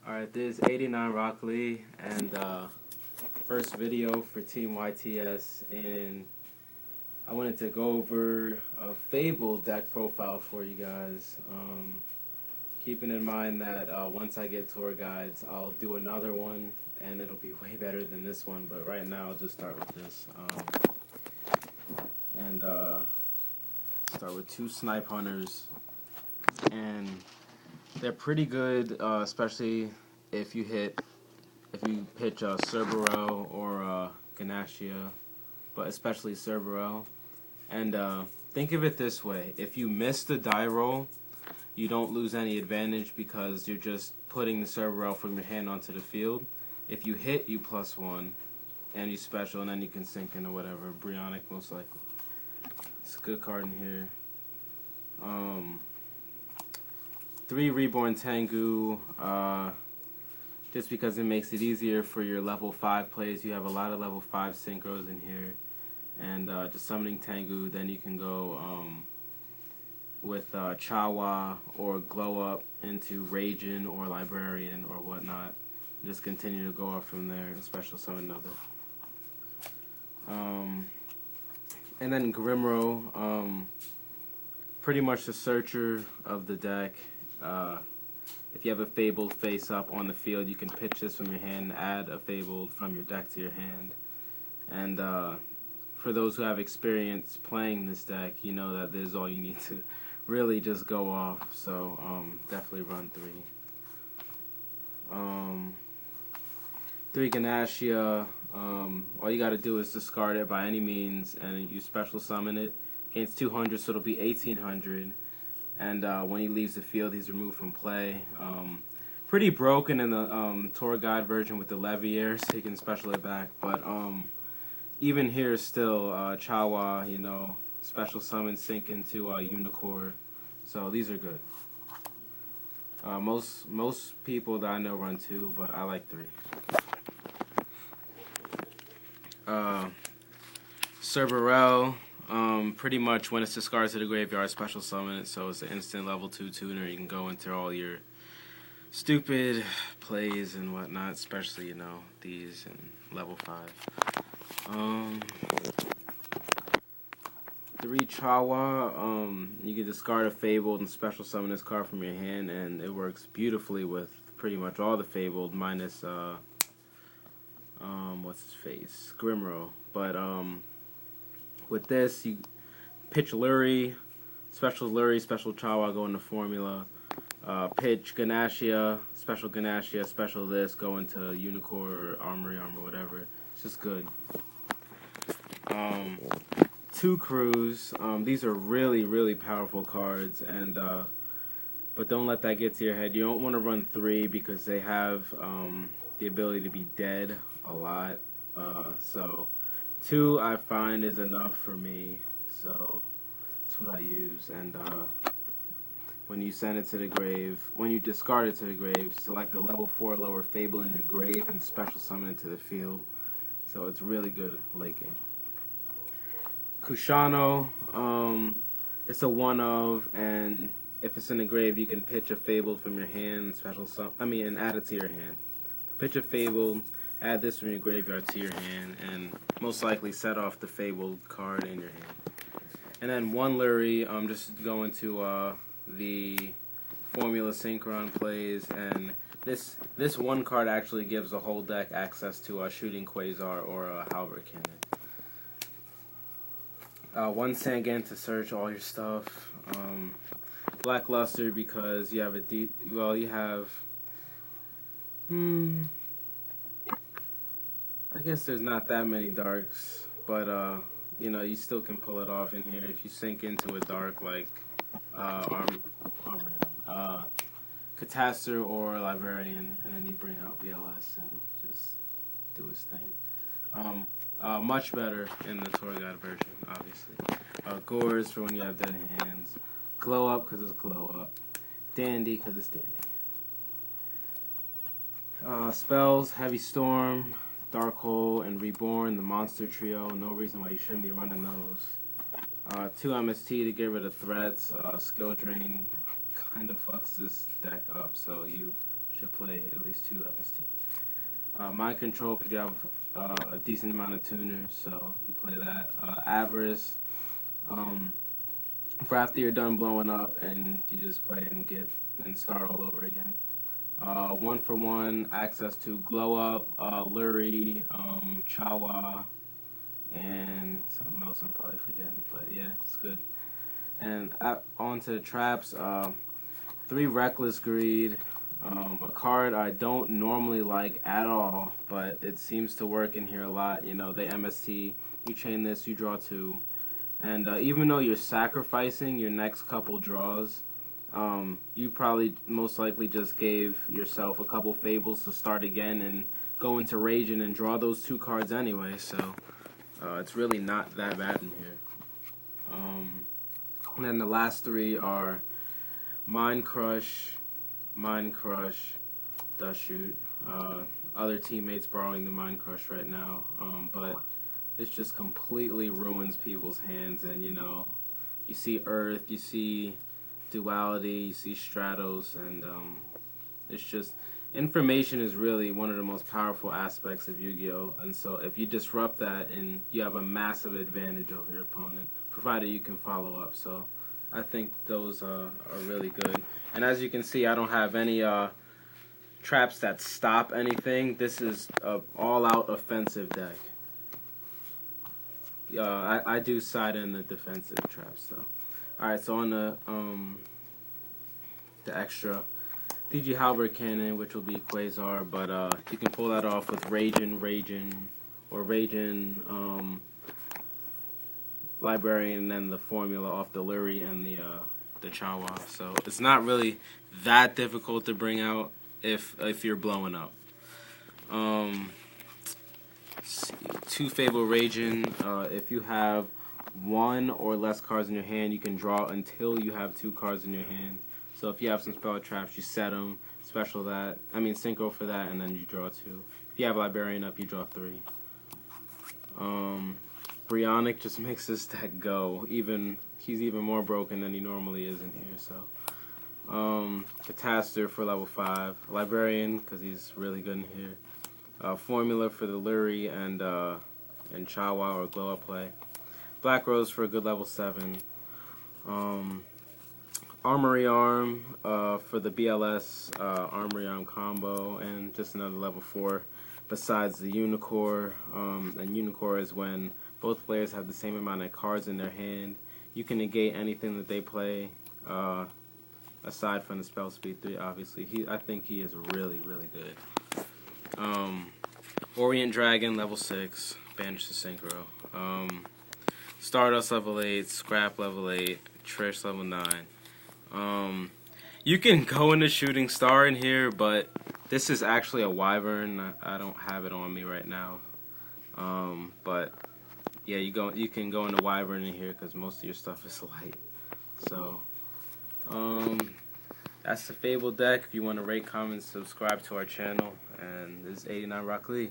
Alright, this is 89 Rock Lee, and first video for Team YTS, and I wanted to go over a Fabled deck profile for you guys. Keeping in mind that once I get tour guides, I'll do another one, and it'll be way better than this one, but right now I'll just start with this. And start with two Snipe Hunters, and they're pretty good, especially if you pitch Cerberell or Ganassia, but especially Cerberell. And think of it this way: if you miss the die roll, you don't lose any advantage because you're just putting the Cerberell from your hand onto the field. If you hit, you +1, and you special, and then you can sink into whatever. Brionic, most likely. It's a good card in here. 3 Reborn Tengu, just because it makes it easier for your level 5 plays. You have a lot of level 5 synchros in here, and just summoning Tengu, then you can go with Chawa or Glow Up into Ragin or Librarian or whatnot. Just continue to go off from there and special summon another. And then Grimro, pretty much the searcher of the deck. If you have a Fabled face up on the field, you can pitch this from your hand and add a Fabled from your deck to your hand. And for those who have experience playing this deck, you know that this is all you need to really just go off. So definitely run 3. 3 Ganassia, all you gotta do is discard it by any means, and you special summon it. Gains 200, so it'll be 1800. And when he leaves the field, he's removed from play. Pretty broken in the tour guide version with the Levier, so you can special it back. But even here, still Chawa, you know, special summon, sink into Unicorn. So these are good. Most people that I know run 2, but I like 3. Cerberell. Pretty much when it's discarded to the graveyard, special summon it, so it's an instant level 2 tuner. You can go into all your stupid plays and whatnot, especially, you know, these and level 5. 3 Chawa, you can discard a Fabled and special summon this card from your hand, and it works beautifully with pretty much all the Fabled, minus, what's his face? Grimro. But, with this, you pitch Lurie, special Chawa, go into Formula. Pitch Ganassia, special this, go into Unicorn or Armory, whatever. It's just good. 2 Crews. These are really powerful cards, and but don't let that get to your head. You don't want to run 3 because they have the ability to be dead a lot. So 2 I find is enough for me, so that's what I use. And when you send it to the grave, when you discard it to the grave, select the level 4 lower Fable in your grave and special summon it to the field. So it's really good late game. Kushano, it's a 1-of, and if it's in the grave, you can pitch a Fable from your hand, and add it to your hand. So pitch a Fable, add this from your graveyard to your hand, and most likely set off the Fabled card in your hand. And then 1 Lurie, just going to the Formula Synchron plays, and this one card actually gives the whole deck access to a Shooting Quasar or a Halberd Cannon. 1 Sangan to search all your stuff. Blackluster because you have I guess there's not that many darks, but you know, you still can pull it off in here if you sink into a dark like Catastor or Librarian, and then you bring out BLS and just do his thing. Much better in the tour guide version, obviously. Gores for when you have dead hands. Glow Up because it's Glow Up. Dandy because it's Dandy. Spells, Heavy Storm, Dark Hole, and Reborn, the Monster Trio. No reason why you shouldn't be running those. 2 MST to get rid of threats. Skill Drain kind of fucks this deck up, so you should should play at least 2 MST. Mind Control, because you have a decent amount of tuners, so you play that. Avarice, for after you're done blowing up and you just play and start all over again. 1-for-1, access to Glow Up, Lurie, Chawa, and something else I'm probably forgetting, but yeah, it's good. And on to the traps, 3 Reckless Greed, a card I don't normally like at all, but it seems to work in here a lot. You know, they MST, you chain this, you draw 2, and even though you're sacrificing your next couple draws, you probably most likely just gave yourself a couple Fables to start again and go into Raging and draw those 2 cards anyway, so it's really not that bad in here. And then the last 3 are Mind Crush, Dust Shoot. Other teammates borrowing the Mind Crush right now, but this just completely ruins people's hands. And you know, you see Earth, you see Duality, you see Stratos, and it's just, information is really one of the most powerful aspects of Yu-Gi-Oh! And so if you disrupt that, and you have a massive advantage over your opponent, provided you can follow up. So I think those are really good. And as you can see, I don't have any traps that stop anything. This is an all-out offensive deck. I do side in the defensive traps though. Alright, so on the extra DG Halberd Cannon, which will be Quasar, but you can pull that off with Raging, or Raging Librarian, and then the formula off the Lurie and the Chawa. So it's not really that difficult to bring out if you're blowing up. Let's see, 2 Fabled Raging. If you have 1 or less cards in your hand, you can draw until you have 2 cards in your hand. So if you have some spell traps, you set them, synchro for that, and then you draw 2. If you have Librarian up, you draw 3. Brionic just makes this deck go. He's even more broken than he normally is in here. So, Cataster for level 5, Librarian because he's really good in here. Formula for the Lurie and Chawa or Glow Up play. Black Rose for a good level 7. Armory Arm for the BLS Armory Arm combo, and just another level 4 besides the Unicorn. And Unicorn is when both players have the same amount of cards in their hand. You can negate anything that they play, aside from the spell speed 3, obviously. I think he is really, really good. Orient Dragon, level 6, Banish the Synchro. Stardust, level 8, Scrap, level 8, Trish, level 9. You can go into Shooting Star in here, but this is actually a Wyvern. I don't have it on me right now. But yeah, you can go into Wyvern in here because most of your stuff is light. So that's the Fabled deck. If you want to rate, comment, subscribe to our channel. And this is 89 Rock Lee.